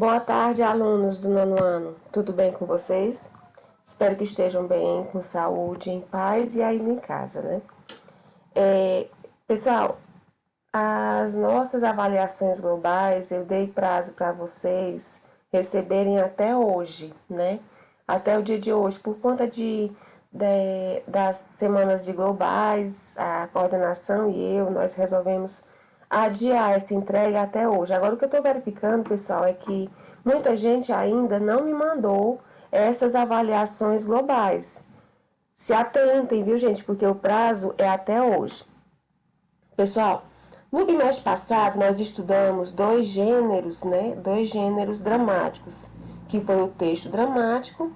Boa tarde, alunos do nono ano. Tudo bem com vocês? Espero que estejam bem, com saúde, em paz e ainda em casa, né? Pessoal, as nossas avaliações globais, eu dei prazo para vocês receberem até hoje, né? Até o dia de hoje, por conta das semanas de globais, a coordenação e nós resolvemos adiar essa entrega até hoje. Agora, o que eu estou verificando, pessoal, é que muita gente ainda não me mandou essas avaliações globais. Se atentem, viu, gente? Porque o prazo é até hoje. Pessoal, no bimestre passado nós estudamos dois gêneros, né? Dois gêneros dramáticos, que foi o texto dramático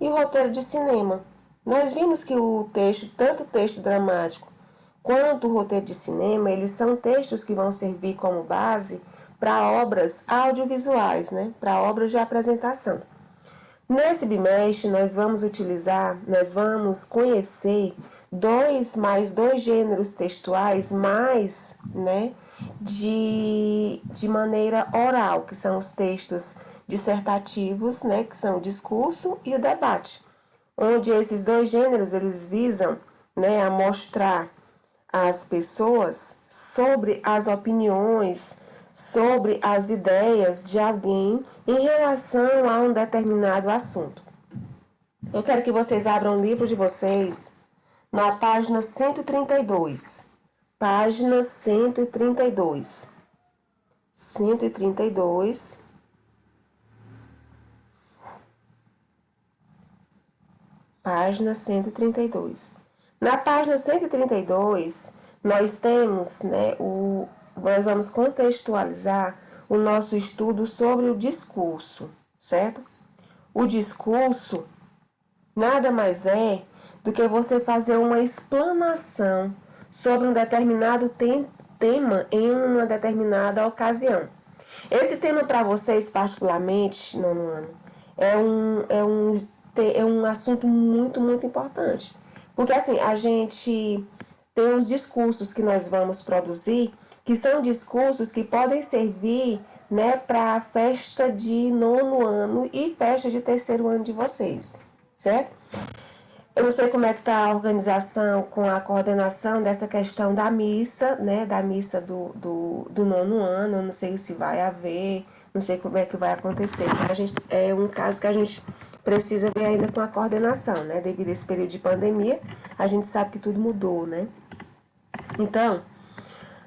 e o roteiro de cinema. Nós vimos que tanto o texto dramático quanto o roteiro de cinema, eles são textos que vão servir como base para obras audiovisuais, né? Para obras de apresentação. Nesse bimestre, nós vamos conhecer mais dois gêneros textuais, mais, né, de maneira oral, que são os textos dissertativos, né, que são o discurso e o debate, onde esses dois gêneros, eles visam, né, a mostrar às pessoas sobre as opiniões, sobre as ideias de alguém em relação a um determinado assunto. Eu quero que vocês abram o livro de vocês na página 132. Página 132. 132. Página 132. Na página 132, nós temos, né, nós vamos contextualizar o nosso estudo sobre o discurso, certo? O discurso nada mais é do que você fazer uma explanação sobre um determinado tema em uma determinada ocasião. Esse tema para vocês, particularmente, nono ano, é um assunto muito, muito importante. Porque assim, a gente tem os discursos que nós vamos produzir, que são discursos que podem servir, né, para a festa de nono ano e festa de terceiro ano de vocês, certo? Eu não sei como é que está a organização com a coordenação dessa questão da missa, né, da missa do nono ano, eu não sei se vai haver, não sei como é que vai acontecer. É um caso que a gente precisa ver ainda com a coordenação, né, devido a esse período de pandemia, a gente sabe que tudo mudou, né. Então,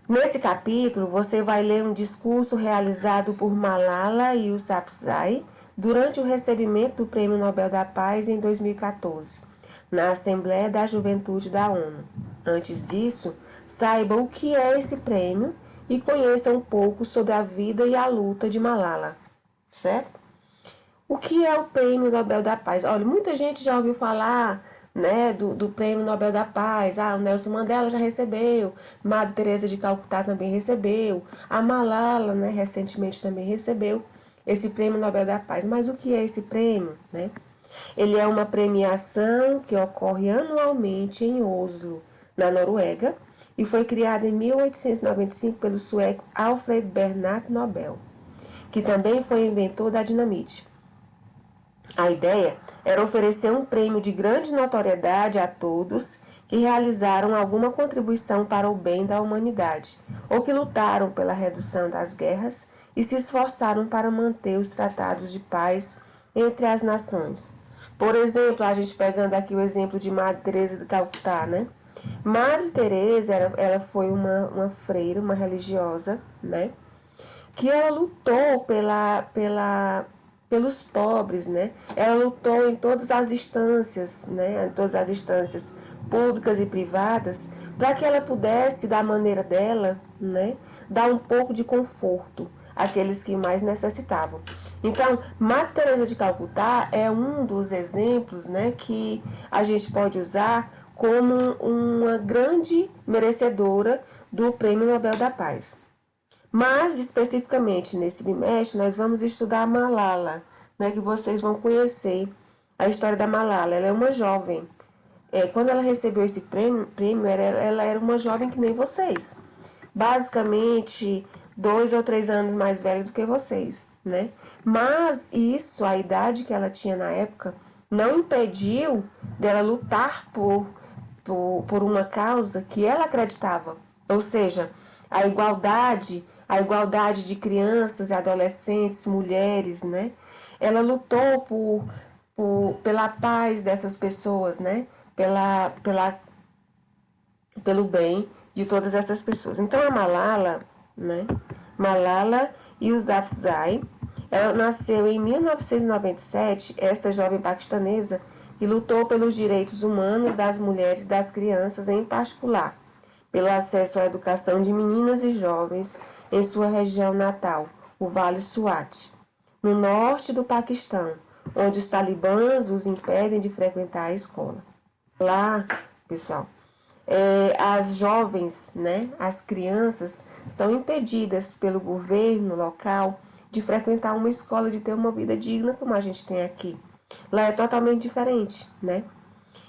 nesse capítulo, você vai ler um discurso realizado por Malala Yousafzai durante o recebimento do Prêmio Nobel da Paz em 2014, na Assembleia da Juventude da ONU. Antes disso, saiba o que é esse prêmio e conheça um pouco sobre a vida e a luta de Malala, certo? O que é o Prêmio Nobel da Paz? Olha, muita gente já ouviu falar, né, do Prêmio Nobel da Paz. O Nelson Mandela já recebeu, Madre Teresa de Calcutá também recebeu, a Malala, né, recentemente também recebeu esse Prêmio Nobel da Paz. Mas o que é esse prêmio, né? Ele é uma premiação que ocorre anualmente em Oslo, na Noruega, e foi criado em 1895 pelo sueco Alfred Bernard Nobel, que também foi inventor da dinamite. A ideia era oferecer um prêmio de grande notoriedade a todos que realizaram alguma contribuição para o bem da humanidade, ou que lutaram pela redução das guerras e se esforçaram para manter os tratados de paz entre as nações. Por exemplo, a gente pegando aqui o exemplo de Madre Teresa de Calcutá, né? Madre Teresa, ela foi uma freira, uma religiosa, né? Que ela lutou pelos pobres, né? Ela lutou em todas as instâncias, né? Em todas as instâncias públicas e privadas, para que ela pudesse, da maneira dela, né, dar um pouco de conforto àqueles que mais necessitavam. Então, Madre Teresa de Calcutá é um dos exemplos, né, que a gente pode usar como uma grande merecedora do Prêmio Nobel da Paz. Mas, especificamente nesse bimestre, nós vamos estudar a Malala, né, que vocês vão conhecer a história da Malala. Ela é uma jovem. Quando ela recebeu esse prêmio ela era uma jovem que nem vocês. Basicamente, 2 ou 3 anos mais velha do que vocês. né? Mas isso, a idade que ela tinha na época, não impediu dela lutar por uma causa que ela acreditava. Ou seja, a igualdade de crianças e adolescentes, mulheres, né? Ela lutou pela paz dessas pessoas, né? Pelo bem de todas essas pessoas. Então a Malala, né? Malala Yousafzai, ela nasceu em 1997, essa jovem paquistanesa que lutou pelos direitos humanos das mulheres e das crianças em particular, pelo acesso à educação de meninas e jovens em sua região natal, o Vale Swat, no norte do Paquistão, onde os talibãs os impedem de frequentar a escola. Lá, pessoal, as jovens, né, as crianças, são impedidas pelo governo local de frequentar uma escola, de ter uma vida digna como a gente tem aqui. Lá é totalmente diferente, né?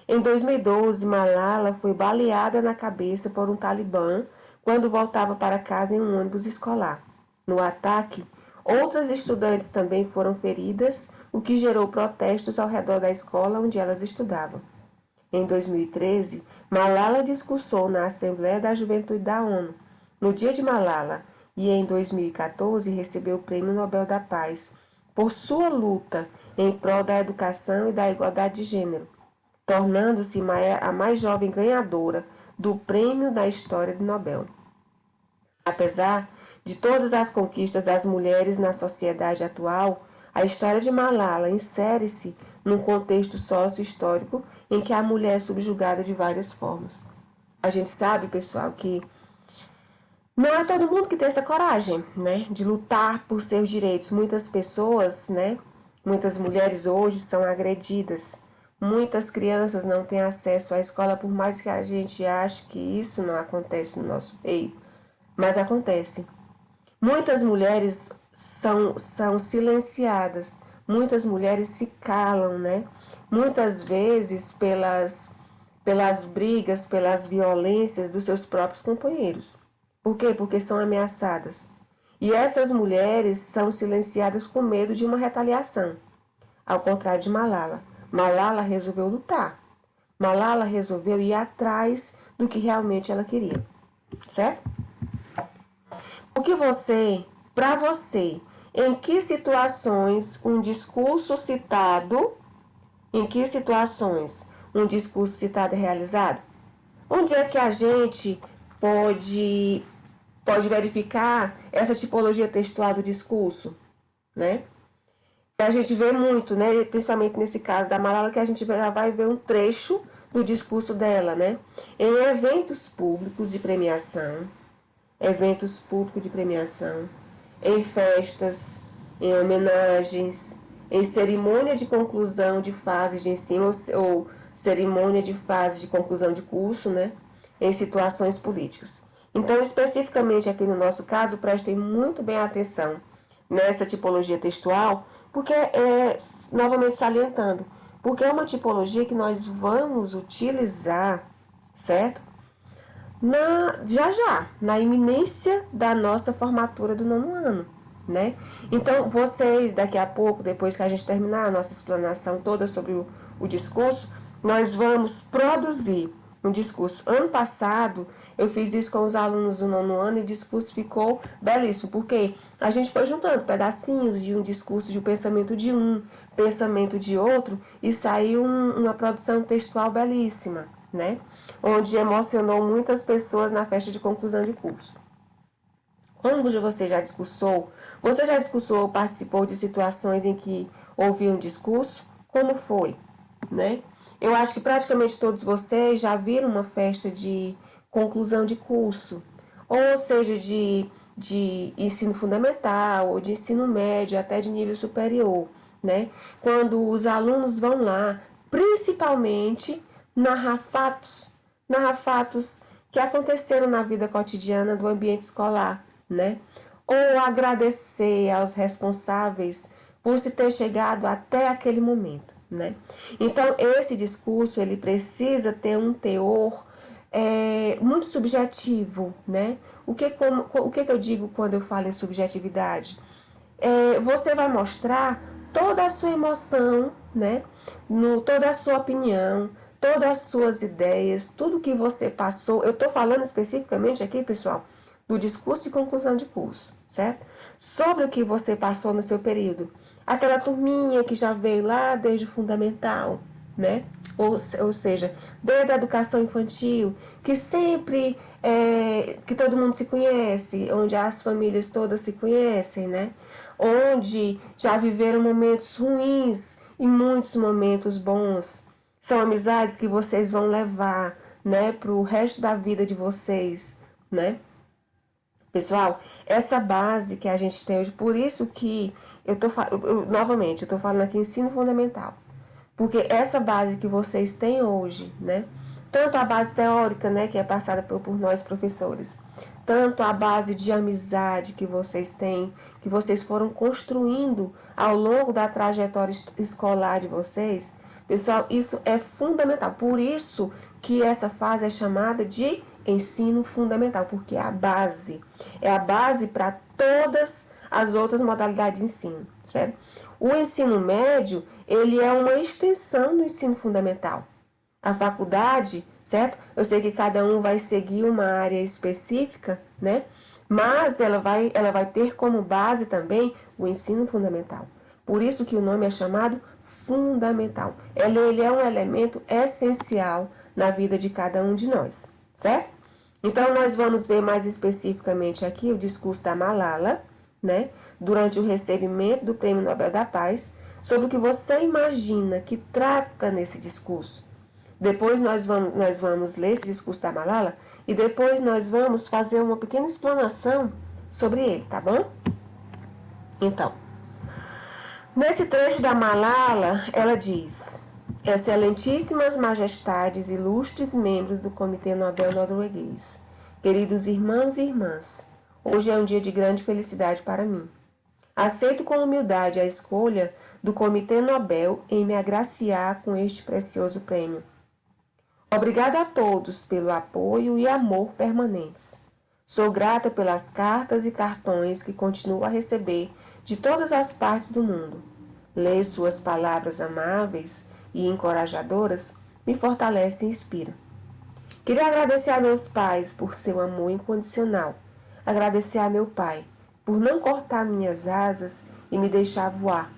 Em 2012, Malala foi baleada na cabeça por um talibã quando voltava para casa em um ônibus escolar. No ataque, outras estudantes também foram feridas, o que gerou protestos ao redor da escola onde elas estudavam. Em 2013, Malala discursou na Assembleia da Juventude da ONU, no Dia de Malala, e em 2014 recebeu o Prêmio Nobel da Paz por sua luta em prol da educação e da igualdade de gênero, tornando-se a mais jovem ganhadora do prêmio da história do Nobel. Apesar de todas as conquistas das mulheres na sociedade atual, a história de Malala insere-se num contexto sócio-histórico em que a mulher é subjugada de várias formas. A gente sabe, pessoal, que não é todo mundo que tem essa coragem, né, de lutar por seus direitos. Muitas pessoas, né, muitas mulheres hoje são agredidas. Muitas crianças não têm acesso à escola, por mais que a gente ache que isso não acontece no nosso meio, mas acontece. Muitas mulheres são silenciadas, muitas mulheres se calam, né? Muitas vezes pelas brigas, pelas violências dos seus próprios companheiros. Por quê? Porque são ameaçadas. E essas mulheres são silenciadas com medo de uma retaliação. Ao contrário de Malala. Malala resolveu lutar. Malala resolveu ir atrás do que realmente ela queria. Certo? O que para você, em que situações em que situações um discurso citado é realizado? Onde é que a gente pode verificar essa tipologia textual do discurso, né? A gente vê muito, né, principalmente nesse caso da Malala, que a gente já vai ver um trecho do discurso dela, né? Em eventos públicos de premiação, em festas, em homenagens, em cerimônia de conclusão de fases de ensino ou cerimônia de fase de conclusão de curso, né? Em situações políticas. Então, especificamente aqui no nosso caso, prestem muito bem atenção nessa tipologia textual, porque novamente salientando, porque é uma tipologia que nós vamos utilizar, certo? Na iminência da nossa formatura do nono ano, né? Então, vocês, daqui a pouco, depois que a gente terminar a nossa explanação toda sobre o discurso, nós vamos produzir um discurso. Ano passado, eu fiz isso com os alunos do nono ano e o discurso ficou belíssimo, porque a gente foi juntando pedacinhos de um discurso, de um pensamento de outro, e saiu uma produção textual belíssima, né? Onde emocionou muitas pessoas na festa de conclusão de curso. Como você já discursou? Você já discursou ou participou de situações em que ouviu um discurso? Como foi, né? Eu acho que praticamente todos vocês já viram uma festa de conclusão de curso, ou seja, de ensino fundamental, ou de ensino médio, até de nível superior, né? Quando os alunos vão lá, principalmente narrar fatos que aconteceram na vida cotidiana do ambiente escolar, né? Ou agradecer aos responsáveis por se ter chegado até aquele momento, né? Então, esse discurso, ele precisa ter um teor muito subjetivo, né? O que eu digo quando eu falo em subjetividade? você vai mostrar toda a sua emoção, né? Toda a sua opinião, todas as suas ideias, tudo que você passou. Eu estou falando especificamente aqui, pessoal, do discurso de conclusão de curso, certo? Sobre o que você passou no seu período. Aquela turminha que já veio lá desde o fundamental, né? Ou seja, desde a educação infantil, que sempre que todo mundo se conhece, onde as famílias todas se conhecem, né? Onde já viveram momentos ruins e muitos momentos bons. São amizades que vocês vão levar, né, para o resto da vida de vocês, né? Pessoal, essa base que a gente tem hoje, por isso que novamente, eu tô falando aqui ensino fundamental. Porque essa base que vocês têm hoje, né? Tanto a base teórica, né, que é passada por nós professores, tanto a base de amizade que vocês têm, que vocês foram construindo ao longo da trajetória escolar de vocês, pessoal, isso é fundamental. Por isso que essa fase é chamada de ensino fundamental, porque é a base para todas as outras modalidades de ensino, certo? O ensino médio, ele é uma extensão do ensino fundamental. A faculdade, certo? Eu sei que cada um vai seguir uma área específica, né? Mas ela vai ter como base também o ensino fundamental. Por isso que o nome é chamado fundamental. Ele é um elemento essencial na vida de cada um de nós, certo? Então, nós vamos ver mais especificamente aqui o discurso da Malala, né, durante o recebimento do Prêmio Nobel da Paz, sobre o que você imagina que trata nesse discurso. Depois nós vamos ler esse discurso da Malala e depois nós vamos fazer uma pequena explanação sobre ele, tá bom? Então, nesse trecho da Malala, ela diz: Excelentíssimas majestades, ilustres membros do Comitê Nobel norueguês, queridos irmãos e irmãs, hoje é um dia de grande felicidade para mim. Aceito com humildade a escolha do Comitê Nobel em me agraciar com este precioso prêmio. Obrigado a todos pelo apoio e amor permanentes. Sou grata pelas cartas e cartões que continuo a receber de todas as partes do mundo. Ler suas palavras amáveis e encorajadoras me fortalece e inspira. Queria agradecer a meus pais por seu amor incondicional. Agradecer a meu pai por não cortar minhas asas e me deixar voar.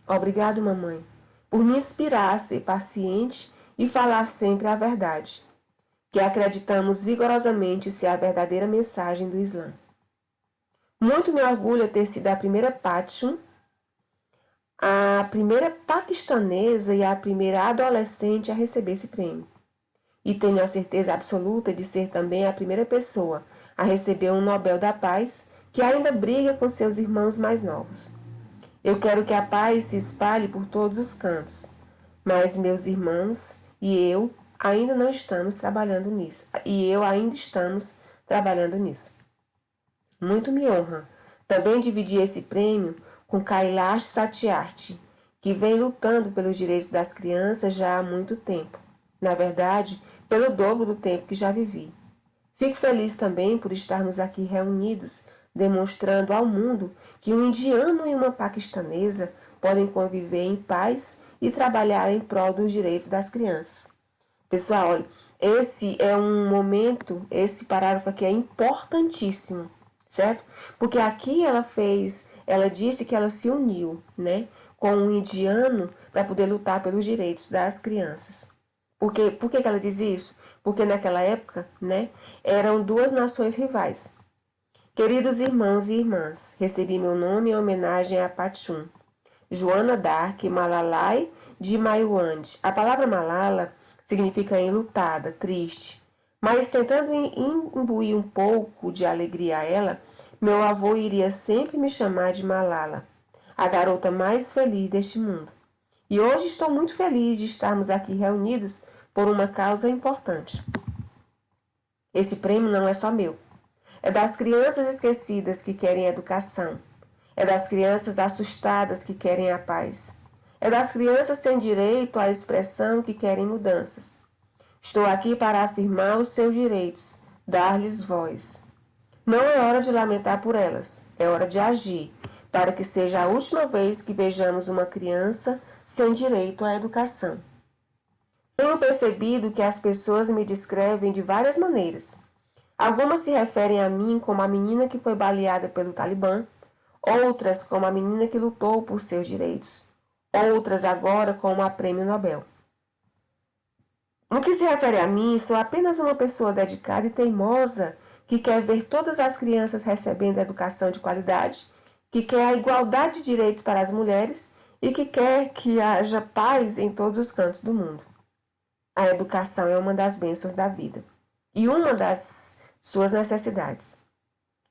Obrigado, mamãe, por me inspirar a ser paciente e falar sempre a verdade, que acreditamos vigorosamente ser a verdadeira mensagem do Islã. Muito me orgulho ter sido a primeira Pachun, a primeira paquistanesa e a primeira adolescente a receber esse prêmio. E tenho a certeza absoluta de ser também a primeira pessoa a receber um Nobel da Paz que ainda briga com seus irmãos mais novos. Eu quero que a paz se espalhe por todos os cantos, mas meus irmãos e eu ainda não estamos trabalhando nisso. Muito me honra também dividir esse prêmio com Kailash Satyarthi, que vem lutando pelos direitos das crianças já há muito tempo. Na verdade, pelo dobro do tempo que já vivi. Fico feliz também por estarmos aqui reunidos, demonstrando ao mundo que um indiano e uma paquistanesa podem conviver em paz e trabalhar em prol dos direitos das crianças. Pessoal, olha, esse é um momento, esse parágrafo aqui é importantíssimo, certo? Porque aqui ela disse que ela se uniu, né, com um indiano para poder lutar pelos direitos das crianças. Por que ela diz isso? Porque naquela época, né, eram duas nações rivais. Queridos irmãos e irmãs, recebi meu nome em homenagem a Pachun, Joana Dark Malalai de Maiwand. A palavra Malala significa enlutada, triste. Mas tentando imbuir um pouco de alegria a ela, meu avô iria sempre me chamar de Malala, a garota mais feliz deste mundo. E hoje estou muito feliz de estarmos aqui reunidos por uma causa importante. Esse prêmio não é só meu. É das crianças esquecidas que querem educação. É das crianças assustadas que querem a paz. É das crianças sem direito à expressão que querem mudanças. Estou aqui para afirmar os seus direitos, dar-lhes voz. Não é hora de lamentar por elas, é hora de agir, para que seja a última vez que vejamos uma criança sem direito à educação. Tenho percebido que as pessoas me descrevem de várias maneiras. Algumas se referem a mim como a menina que foi baleada pelo Talibã, outras como a menina que lutou por seus direitos, outras agora como a Prêmio Nobel. No que se refere a mim, sou apenas uma pessoa dedicada e teimosa que quer ver todas as crianças recebendo educação de qualidade, que quer a igualdade de direitos para as mulheres e que quer que haja paz em todos os cantos do mundo. A educação é uma das bênçãos da vida e uma das suas necessidades.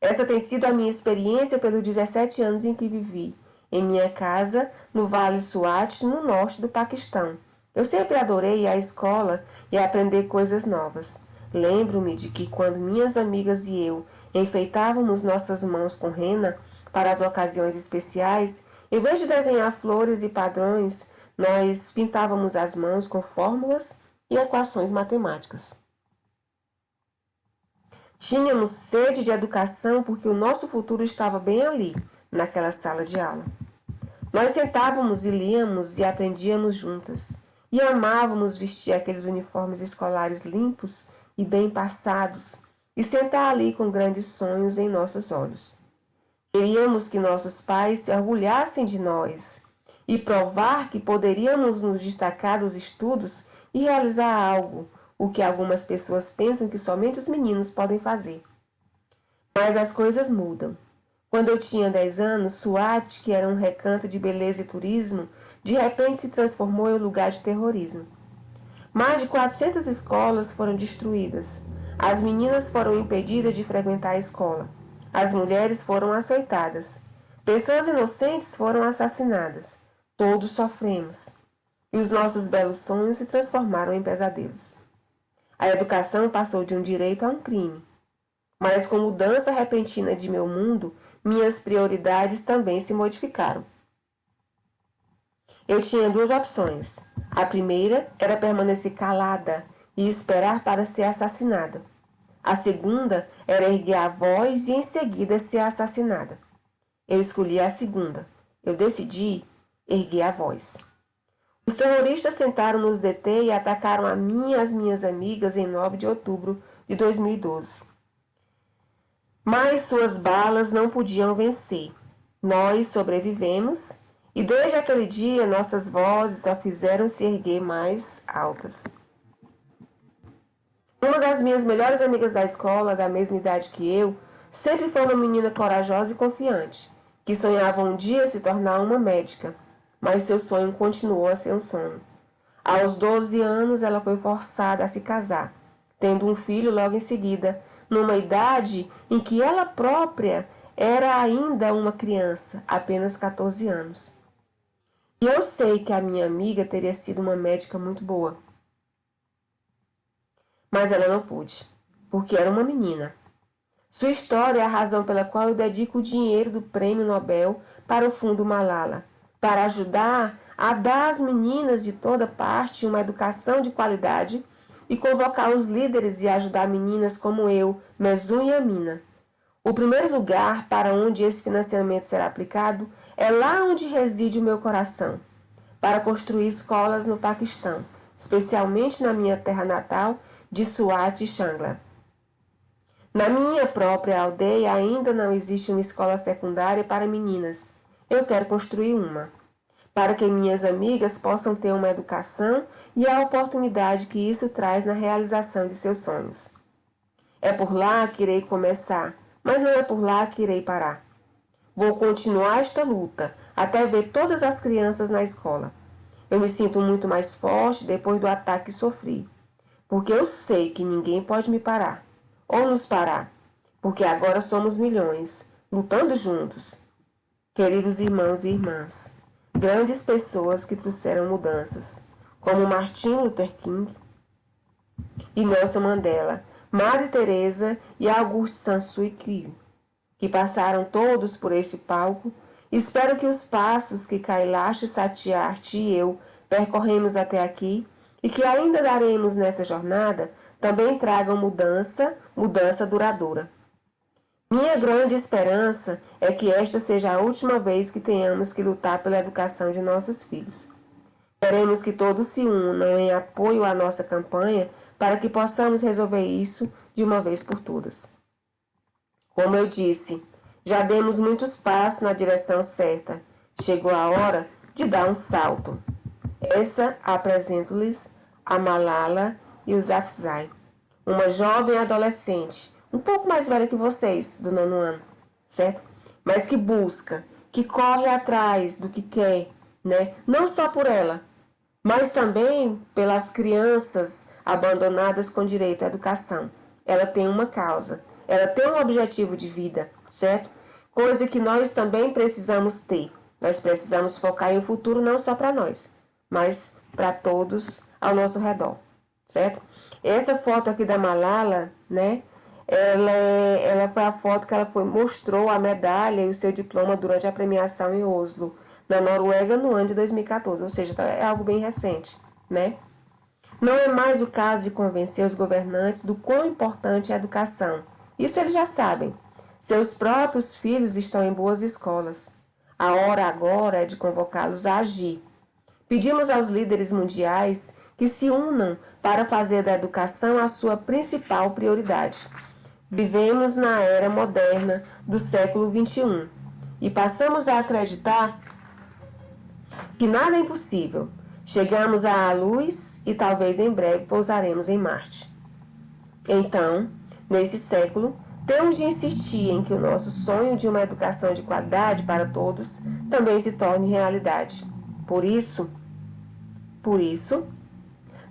Essa tem sido a minha experiência pelos 17 anos em que vivi em minha casa no Vale Swat, no norte do Paquistão. Eu sempre adorei a escola e aprender coisas novas. Lembro-me de que quando minhas amigas e eu enfeitávamos nossas mãos com rena para as ocasiões especiais, em vez de desenhar flores e padrões, nós pintávamos as mãos com fórmulas e equações matemáticas. Tínhamos sede de educação porque o nosso futuro estava bem ali, naquela sala de aula. Nós sentávamos e líamos e aprendíamos juntas. E amávamos vestir aqueles uniformes escolares limpos e bem passados e sentar ali com grandes sonhos em nossos olhos. Queríamos que nossos pais se orgulhassem de nós e provar que poderíamos nos destacar dos estudos e realizar algo, o que algumas pessoas pensam que somente os meninos podem fazer. Mas as coisas mudam. Quando eu tinha 10 anos, Swat, que era um recanto de beleza e turismo, de repente se transformou em um lugar de terrorismo. Mais de 400 escolas foram destruídas. As meninas foram impedidas de frequentar a escola. As mulheres foram açoitadas. Pessoas inocentes foram assassinadas. Todos sofremos. E os nossos belos sonhos se transformaram em pesadelos. A educação passou de um direito a um crime. Mas com mudança repentina de meu mundo, minhas prioridades também se modificaram. Eu tinha duas opções. A primeira era permanecer calada e esperar para ser assassinada. A segunda era erguer a voz e em seguida ser assassinada. Eu escolhi a segunda. Eu decidi erguer a voz. Os terroristas tentaram nos deter e atacaram a mim e as minhas amigas em 9 de outubro de 2012. Mas suas balas não podiam vencer. Nós sobrevivemos e desde aquele dia nossas vozes só fizeram se erguer mais altas. Uma das minhas melhores amigas da escola, da mesma idade que eu, sempre foi uma menina corajosa e confiante, que sonhava um dia se tornar uma médica, mas seu sonho continuou a ser um sonho. Aos 12 anos, ela foi forçada a se casar, tendo um filho logo em seguida, numa idade em que ela própria era ainda uma criança, apenas 14 anos. E eu sei que a minha amiga teria sido uma médica muito boa. Mas ela não pôde, porque era uma menina. Sua história é a razão pela qual eu dedico o dinheiro do Prêmio Nobel para o Fundo Malala, para ajudar a dar às meninas de toda parte uma educação de qualidade e convocar os líderes e ajudar meninas como eu, Mesun e Amina. O primeiro lugar para onde esse financiamento será aplicado é lá onde reside o meu coração, para construir escolas no Paquistão, especialmente na minha terra natal de Swat e Shangla. Na minha própria aldeia ainda não existe uma escola secundária para meninas. Eu quero construir uma, para que minhas amigas possam ter uma educação e a oportunidade que isso traz na realização de seus sonhos. É por lá que irei começar, mas não é por lá que irei parar. Vou continuar esta luta até ver todas as crianças na escola. Eu me sinto muito mais forte depois do ataque que sofri, porque eu sei que ninguém pode me parar, ou nos parar, porque agora somos milhões, lutando juntos. Queridos irmãos e irmãs, grandes pessoas que trouxeram mudanças, como Martin Luther King e Nelson Mandela, Madre Teresa e Auguste Saint-Exupéry, que passaram todos por este palco, espero que os passos que Kailash Satyarthi e eu percorremos até aqui e que ainda daremos nessa jornada também tragam mudança duradoura. Minha grande esperança é que esta seja a última vez que tenhamos que lutar pela educação de nossos filhos. Queremos que todos se unam em apoio à nossa campanha para que possamos resolver isso de uma vez por todas. Como eu disse, já demos muitos passos na direção certa. Chegou a hora de dar um salto. Essa apresento-lhes a Malala Yousafzai, uma jovem adolescente, um pouco mais velha que vocês, do 9º ano, certo? Mas que busca, que corre atrás do que quer, né? Não só por ela, mas também pelas crianças abandonadas com direito à educação. Ela tem uma causa, ela tem um objetivo de vida, certo? Coisa que nós também precisamos ter. Nós precisamos focar em um futuro não só para nós, mas para todos ao nosso redor, certo? Essa foto aqui da Malala, né? Ela foi a foto que ela mostrou a medalha e o seu diploma durante a premiação em Oslo, na Noruega, no ano de 2014, ou seja, é algo bem recente, né? Não é mais o caso de convencer os governantes do quão importante é a educação. Isso eles já sabem. Seus próprios filhos estão em boas escolas. A hora agora é de convocá-los a agir. Pedimos aos líderes mundiais que se unam para fazer da educação a sua principal prioridade. Vivemos na era moderna do século XXI e passamos a acreditar que nada é impossível. Chegamos à luz e talvez em breve pousaremos em Marte. Então, nesse século, temos de insistir em que o nosso sonho de uma educação de qualidade para todos também se torne realidade. Por isso,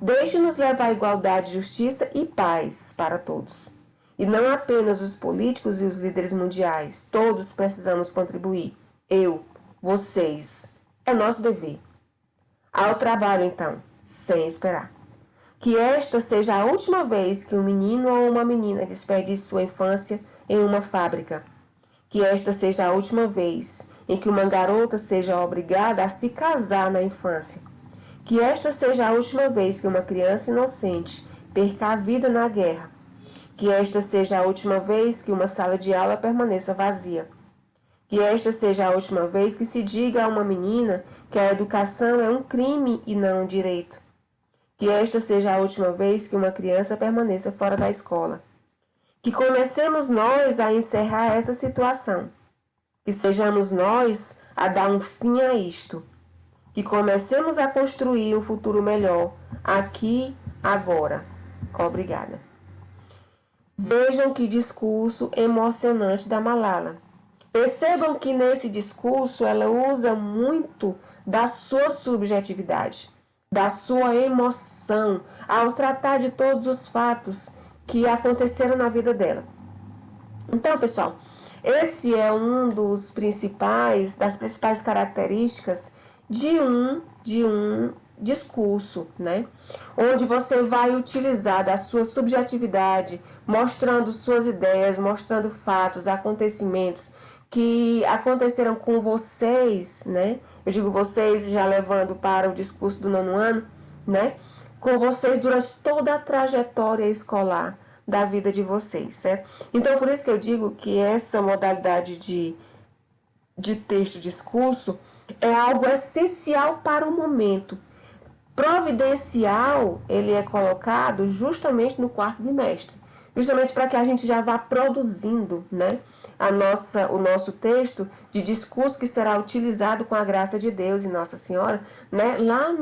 deixe-nos levar a igualdade, justiça e paz para todos. E não apenas os políticos e os líderes mundiais. Todos precisamos contribuir. Eu, vocês. É nosso dever. Ao trabalho, então, sem esperar. Que esta seja a última vez que um menino ou uma menina desperdice sua infância em uma fábrica. Que esta seja a última vez em que uma garota seja obrigada a se casar na infância. Que esta seja a última vez que uma criança inocente perca a vida na guerra. Que esta seja a última vez que uma sala de aula permaneça vazia. Que esta seja a última vez que se diga a uma menina que a educação é um crime e não um direito. Que esta seja a última vez que uma criança permaneça fora da escola. Que comecemos nós a encerrar essa situação. Que sejamos nós a dar um fim a isto. Que comecemos a construir um futuro melhor, aqui, agora. Obrigada. Vejam que discurso emocionante da Malala. Percebam que nesse discurso ela usa muito da sua subjetividade, da sua emoção, ao tratar de todos os fatos que aconteceram na vida dela. Então, pessoal, esse é das principais características de um discurso, né? Onde você vai utilizar da sua subjetividade, mostrando suas ideias, mostrando fatos, acontecimentos que aconteceram com vocês, né? Eu digo vocês já levando para o discurso do 9º ano, né? Com vocês durante toda a trajetória escolar da vida de vocês, certo? Então, por isso que eu digo que essa modalidade de texto, discurso, é algo essencial para o momento. Providencial, ele é colocado justamente no 4º bimestre, justamente para que a gente já vá produzindo, né, o nosso texto de discurso que será utilizado com a graça de Deus e Nossa Senhora, né, lá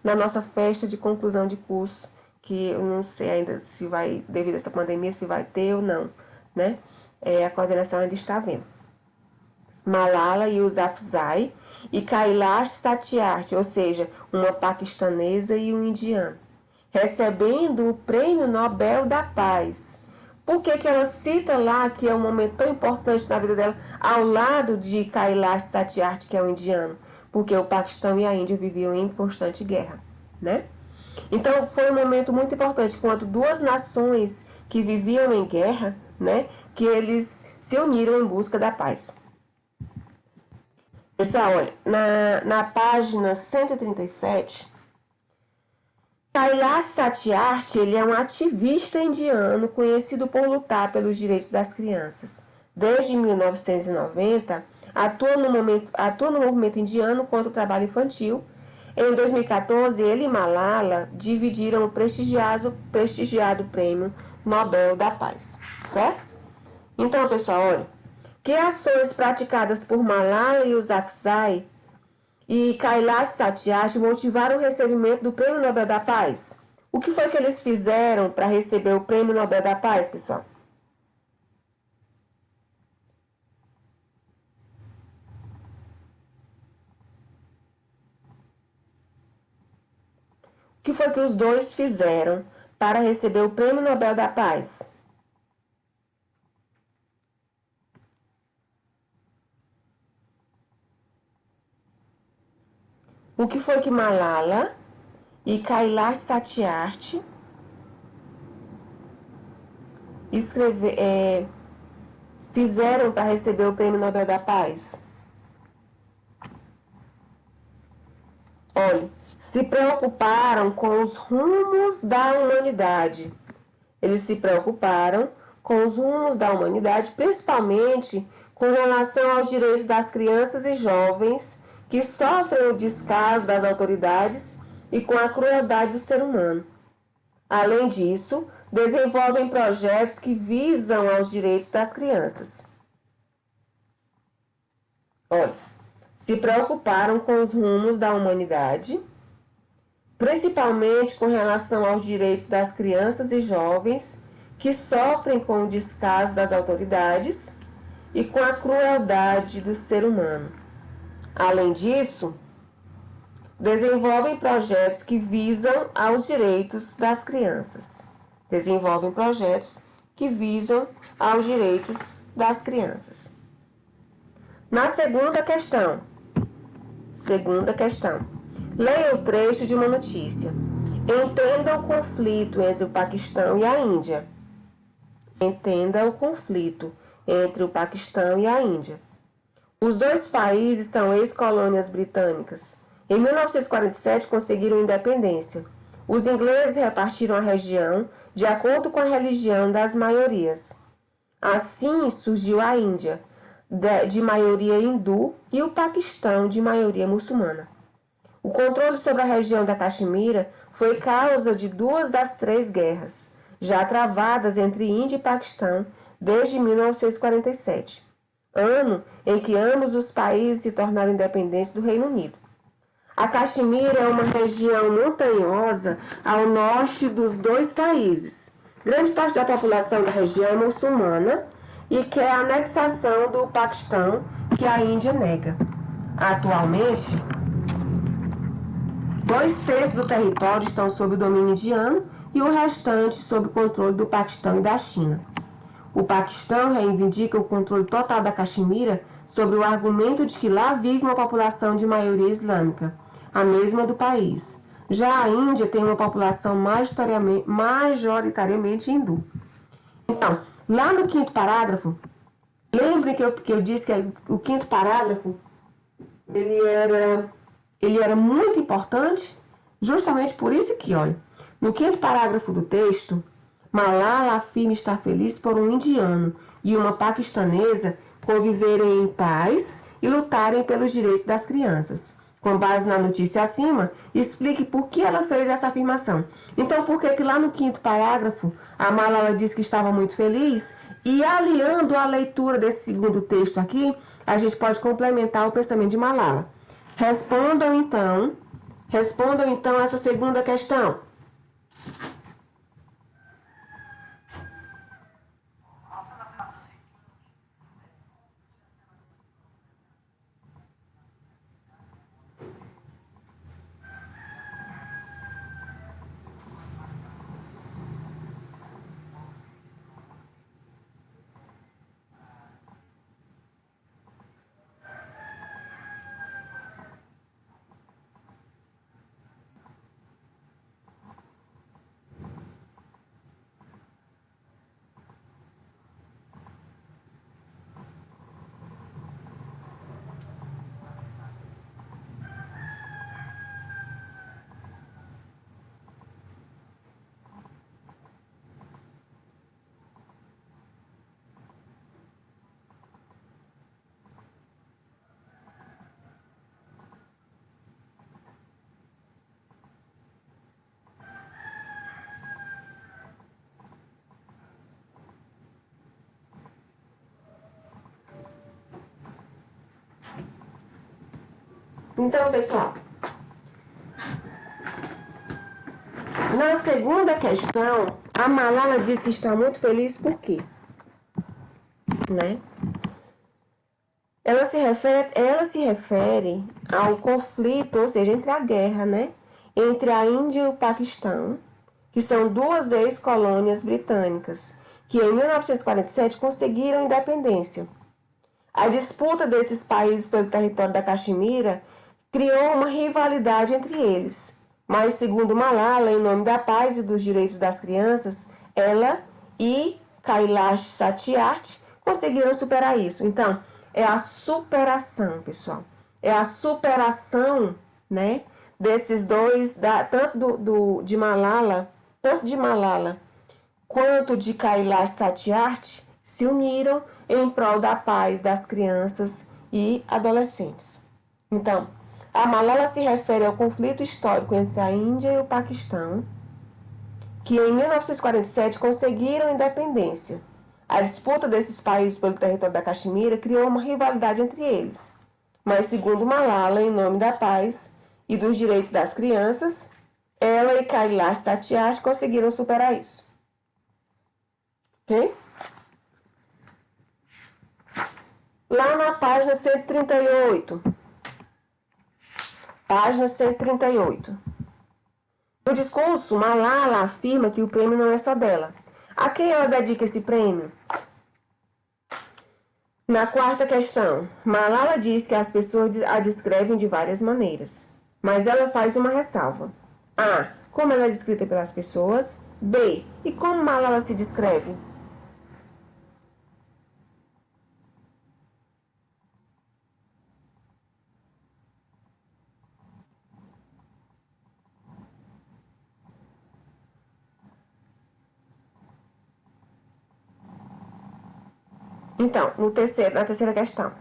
na nossa festa de conclusão de curso, que eu não sei ainda se vai, devido a essa pandemia, se vai ter ou não, né, a coordenação ainda está vendo. Malala Yousafzai e Kailash Satyarthi, ou seja, uma paquistanesa e um indiano, recebendo o Prêmio Nobel da Paz. Por que ela cita lá que é um momento tão importante na vida dela, ao lado de Kailash Satyarthi, que é um indiano? Porque o Paquistão e a Índia viviam em constante guerra, né? Então, foi um momento muito importante, quando duas nações que viviam em guerra, né, que eles se uniram em busca da paz. Pessoal, olha, na página 137, Kailash Satyarthi, ele é um ativista indiano conhecido por lutar pelos direitos das crianças. Desde 1990, atua no movimento indiano contra o trabalho infantil. Em 2014, ele e Malala dividiram o prestigiado Prêmio Nobel da Paz, certo? Então, pessoal, olha, que ações praticadas por Malala Yousafzai e Kailash Satyarthi motivaram o recebimento do Prêmio Nobel da Paz? O que foi que eles fizeram para receber o Prêmio Nobel da Paz, pessoal? O que foi que os dois fizeram para receber o Prêmio Nobel da Paz? O que foi que Malala e Kailash Satyarthi fizeram para receber o Prêmio Nobel da Paz? Olha, se preocuparam com os rumos da humanidade. Eles se preocuparam com os rumos da humanidade, principalmente com relação aos direitos das crianças e jovens que sofrem o descaso das autoridades e com a crueldade do ser humano. Além disso, desenvolvem projetos que visam aos direitos das crianças. Olha, se preocuparam com os rumos da humanidade, principalmente com relação aos direitos das crianças e jovens que sofrem com o descaso das autoridades e com a crueldade do ser humano. Além disso, desenvolvem projetos que visam aos direitos das crianças. Desenvolvem projetos que visam aos direitos das crianças. Na segunda questão, leia o trecho de uma notícia. Entenda o conflito entre o Paquistão e a Índia. Entenda o conflito entre o Paquistão e a Índia. Os dois países são ex-colônias britânicas. Em 1947 conseguiram independência. Os ingleses repartiram a região de acordo com a religião das maiorias. Assim surgiu a Índia, de maioria hindu, e o Paquistão, de maioria muçulmana. O controle sobre a região da Caxemira foi causa de 2 das 3 guerras, já travadas entre Índia e Paquistão desde 1947, ano em que ambos os países se tornaram independentes do Reino Unido. A Caxemira é uma região montanhosa ao norte dos dois países. Grande parte da população da região é muçulmana e quer a anexação do Paquistão, que a Índia nega. Atualmente, 2/3 do território estão sob o domínio indiano e o restante sob o controle do Paquistão e da China. O Paquistão reivindica o controle total da Caxemira sobre o argumento de que lá vive uma população de maioria islâmica, a mesma do país. Já a Índia tem uma população majoritariamente hindu. Então, lá no quinto parágrafo, lembre que eu disse que o quinto parágrafo ele era muito importante, justamente por isso que, olha, no quinto parágrafo do texto, Malala afirma estar feliz por um indiano e uma paquistanesa conviverem em paz e lutarem pelos direitos das crianças. Com base na notícia acima, explique por que ela fez essa afirmação. Então, por que lá no quinto parágrafo, a Malala diz que estava muito feliz? E aliando a leitura desse segundo texto aqui, a gente pode complementar o pensamento de Malala. Respondam então essa segunda questão. Então, pessoal, na segunda questão, a Malala diz que está muito feliz por quê? Né? Ela se refere ao conflito, ou seja, entre a guerra, né? Entre a Índia e o Paquistão, que são duas ex-colônias britânicas, que em 1947 conseguiram independência. A disputa desses países pelo território da Caxemira criou uma rivalidade entre eles. Mas, segundo Malala, em nome da paz e dos direitos das crianças, ela e Kailash Satyarthi conseguiram superar isso. Então, é a superação, pessoal. É a superação, né, desses dois, tanto de Malala quanto de Kailash Satyarthi, se uniram em prol da paz das crianças e adolescentes. Então, a Malala se refere ao conflito histórico entre a Índia e o Paquistão, que em 1947 conseguiram independência. A disputa desses países pelo território da Caxemira criou uma rivalidade entre eles. Mas, segundo Malala, em nome da paz e dos direitos das crianças, ela e Kailash Satyarthi conseguiram superar isso. Ok? Lá na página 138. Página 138. No discurso, Malala afirma que o prêmio não é só dela. A quem ela dedica esse prêmio? Na quarta questão, Malala diz que as pessoas a descrevem de várias maneiras, mas ela faz uma ressalva. A. Como ela é descrita pelas pessoas. B. E como Malala se descreve? Então, na terceira questão.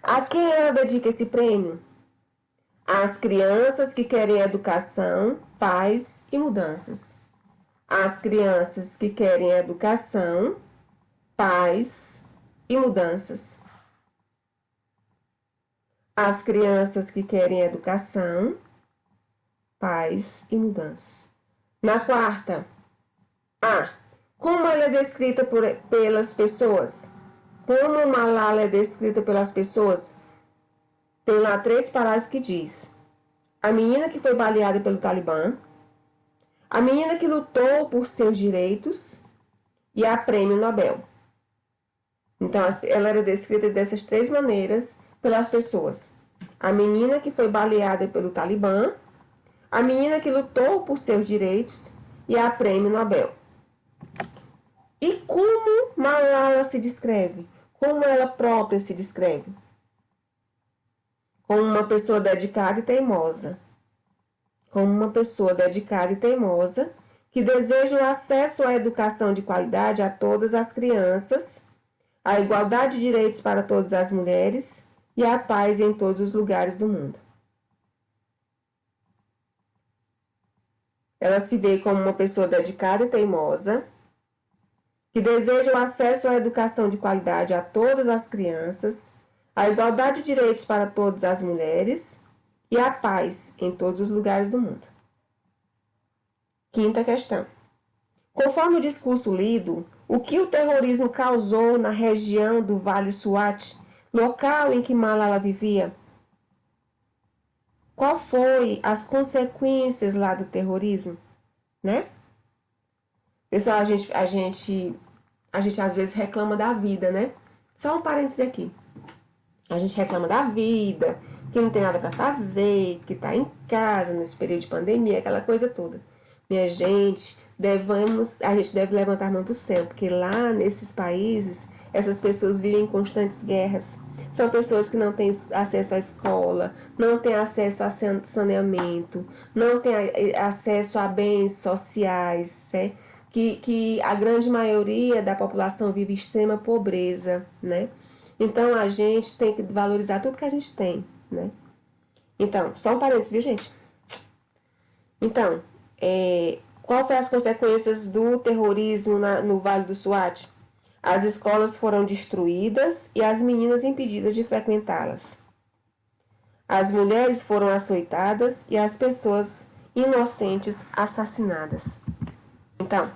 A quem ela dedica esse prêmio? Às crianças que querem educação, paz e mudanças. Às crianças que querem educação, paz e mudanças. Às crianças que querem educação, paz e mudanças. Na quarta, A. Como ela é descrita pelas pessoas? Como Malala é descrita pelas pessoas? Tem lá 3 parágrafos que diz: a menina que foi baleada pelo Talibã, a menina que lutou por seus direitos e a prêmio Nobel. Então, ela era descrita dessas 3 maneiras pelas pessoas: a menina que foi baleada pelo Talibã, a menina que lutou por seus direitos e a prêmio Nobel. E como Malala se descreve? Como ela própria se descreve? Como uma pessoa dedicada e teimosa. Como uma pessoa dedicada e teimosa que deseja o acesso à educação de qualidade a todas as crianças, a igualdade de direitos para todas as mulheres e a paz em todos os lugares do mundo. Ela se vê como uma pessoa dedicada e teimosa que deseja o acesso à educação de qualidade a todas as crianças, a igualdade de direitos para todas as mulheres e a paz em todos os lugares do mundo. Quinta questão. Conforme o discurso lido, o que o terrorismo causou na região do Vale Swat, local em que Malala vivia? Qual foi as consequências lá do terrorismo, né? Pessoal, a gente às vezes reclama da vida, né? Só um parênteses aqui. A gente reclama da vida, que não tem nada para fazer, que tá em casa nesse período de pandemia, aquela coisa toda. Minha gente, a gente deve levantar a mão pro céu, porque lá nesses países, essas pessoas vivem em constantes guerras. São pessoas que não têm acesso à escola, não têm acesso a saneamento, não têm acesso a bens sociais, né? Que a grande maioria da população vive extrema pobreza, né? Então, a gente tem que valorizar tudo que a gente tem, né? Então, só um parênteses, viu, gente? Então, qual foram as consequências do terrorismo no Vale do Swat? As escolas foram destruídas e as meninas impedidas de frequentá-las. As mulheres foram açoitadas e as pessoas inocentes assassinadas. Então,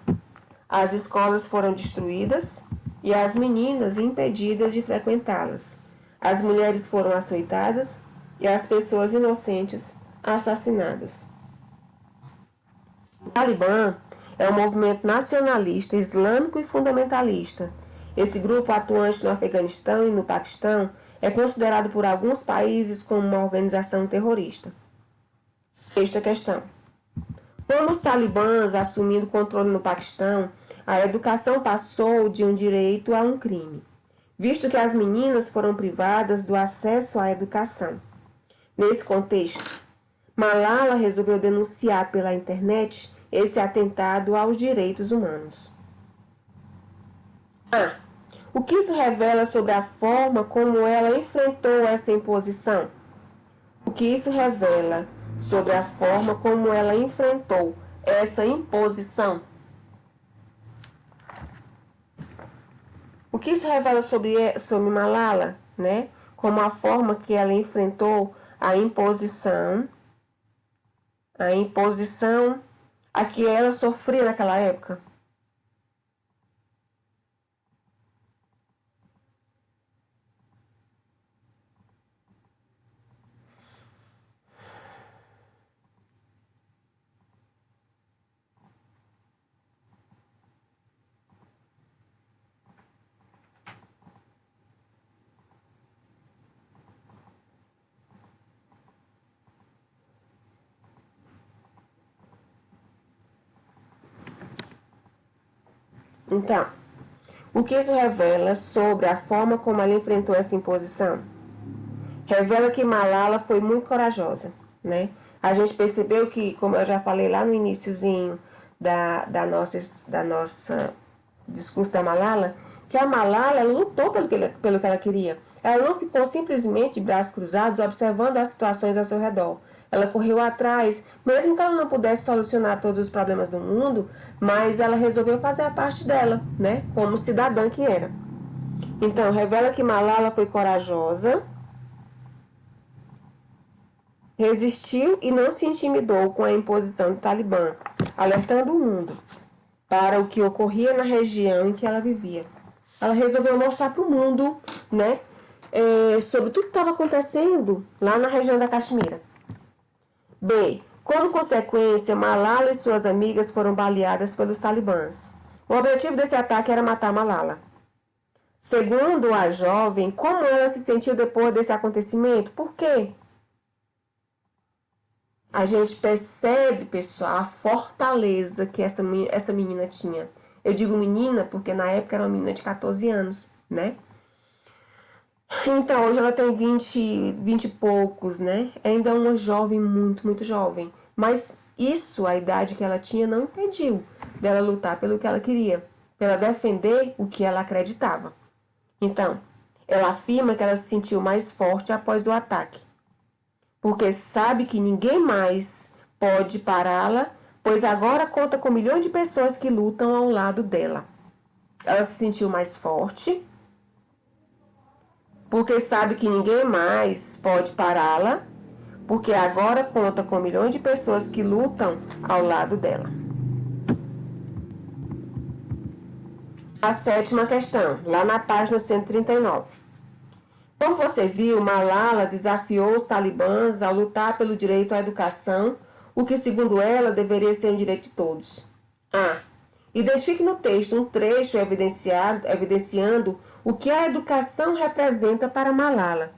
as escolas foram destruídas e as meninas impedidas de frequentá-las. As mulheres foram açoitadas e as pessoas inocentes assassinadas. O Talibã é um movimento nacionalista, islâmico e fundamentalista. Esse grupo atuante no Afeganistão e no Paquistão é considerado por alguns países como uma organização terrorista. Sexta questão. Como os talibãs assumindo o controle no Paquistão, a educação passou de um direito a um crime, visto que as meninas foram privadas do acesso à educação. Nesse contexto, Malala resolveu denunciar pela internet esse atentado aos direitos humanos. O que isso revela sobre a forma como ela enfrentou essa imposição? O que isso revela sobre a forma como ela enfrentou essa imposição? O que isso revela sobre Malala, né? Como a forma que ela enfrentou a imposição a que ela sofria naquela época. Então, o que isso revela sobre a forma como ela enfrentou essa imposição? Revela que Malala foi muito corajosa, né? A gente percebeu que, como eu já falei lá no iniciozinho da nossa discurso da Malala, que a Malala lutou pelo que ela queria. Ela não ficou simplesmente de braços cruzados observando as situações ao seu redor. Ela correu atrás, mesmo que ela não pudesse solucionar todos os problemas do mundo, mas ela resolveu fazer a parte dela, né? Como cidadã que era. Então, revela que Malala foi corajosa, resistiu e não se intimidou com a imposição do Talibã, alertando o mundo para o que ocorria na região em que ela vivia. Ela resolveu mostrar para o mundo, né, sobre tudo que estava acontecendo lá na região da Caxemira. B. Como consequência, Malala e suas amigas foram baleadas pelos talibãs. O objetivo desse ataque era matar Malala. Segundo a jovem, como ela se sentiu depois desse acontecimento? Por quê? A gente percebe, pessoal, a fortaleza que essa menina tinha. Eu digo menina porque na época era uma menina de 14 anos, né? Então, hoje ela tem 20 e poucos, né? Ainda é uma jovem, muito, muito jovem. Mas isso, a idade que ela tinha, não impediu dela lutar pelo que ela queria. Dela defender o que ela acreditava. Então, ela afirma que ela se sentiu mais forte após o ataque. Porque sabe que ninguém mais pode pará-la, pois agora conta com milhões de pessoas que lutam ao lado dela. Ela se sentiu mais forte, porque sabe que ninguém mais pode pará-la, porque agora conta com milhões de pessoas que lutam ao lado dela. A sétima questão, lá na página 139. Como você viu, Malala desafiou os talibãs a lutar pelo direito à educação, o que, segundo ela, deveria ser um direito de todos. A. Identifique no texto um trecho evidenciando o que a educação representa para Malala.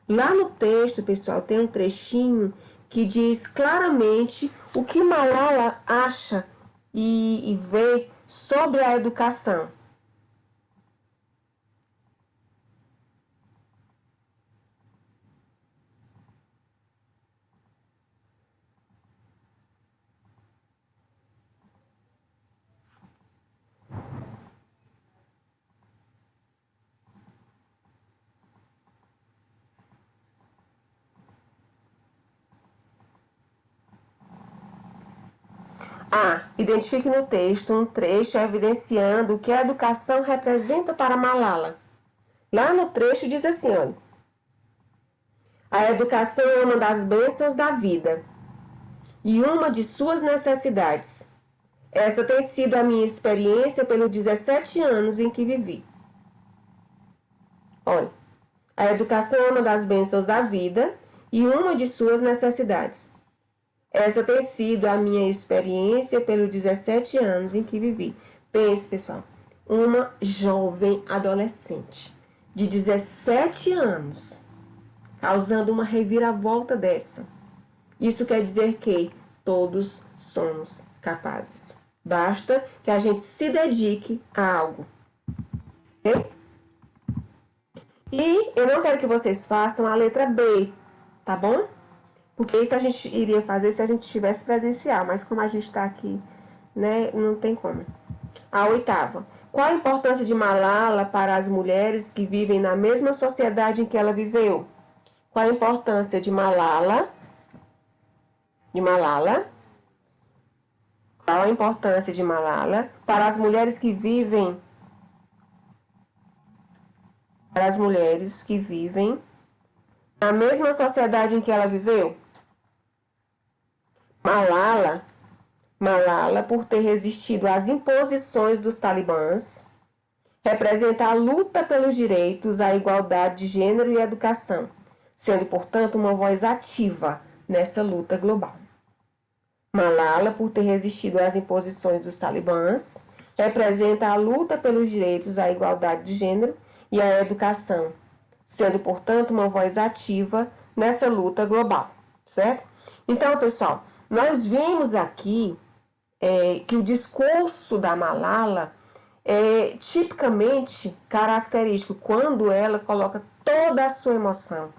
Lá no texto, pessoal, tem um trechinho que diz claramente o que Malala acha e vê sobre a educação. A. Identifique no texto um trecho evidenciando o que a educação representa para Malala. Lá no trecho diz assim, olha. A educação é uma das bênçãos da vida e uma de suas necessidades. Essa tem sido a minha experiência pelos 17 anos em que vivi. Olha, a educação é uma das bênçãos da vida e uma de suas necessidades. Essa tem sido a minha experiência pelos 17 anos em que vivi. Pense, pessoal, uma jovem adolescente de 17 anos causando uma reviravolta dessa. Isso quer dizer que todos somos capazes. Basta que a gente se dedique a algo. Ok? E eu não quero que vocês façam a letra B, tá bom? Porque isso a gente iria fazer se a gente estivesse presencial, mas como a gente está aqui, né, não tem como. A 8ª. Qual a importância de Malala para as mulheres que vivem na mesma sociedade em que ela viveu? Qual a importância de Malala? Qual a importância de Malala para as mulheres que vivem na mesma sociedade em que ela viveu? Malala, por ter resistido às imposições dos talibãs, representa a luta pelos direitos, a igualdade de gênero e educação, sendo, portanto, uma voz ativa nessa luta global. Malala, por ter resistido às imposições dos talibãs, representa a luta pelos direitos, a igualdade de gênero e a educação, sendo, portanto, uma voz ativa nessa luta global, certo? Então, pessoal, nós vimos aqui que o discurso da Malala é tipicamente característico quando ela coloca toda a sua emoção,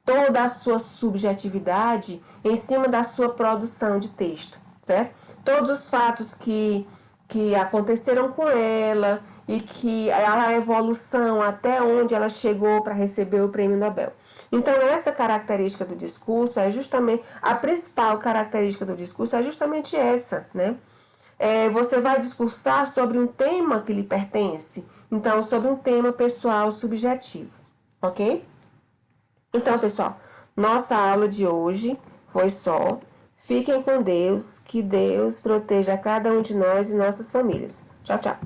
toda a sua subjetividade em cima da sua produção de texto, certo? Todos os fatos que aconteceram com ela e que a evolução até onde ela chegou para receber o prêmio Nobel. Então, essa característica do discurso é justamente, a principal característica do discurso é justamente essa, né? Você vai discursar sobre um tema que lhe pertence, então, sobre um tema pessoal subjetivo, ok? Então, pessoal, nossa aula de hoje foi só. Fiquem com Deus, que Deus proteja cada um de nós e nossas famílias. Tchau, tchau.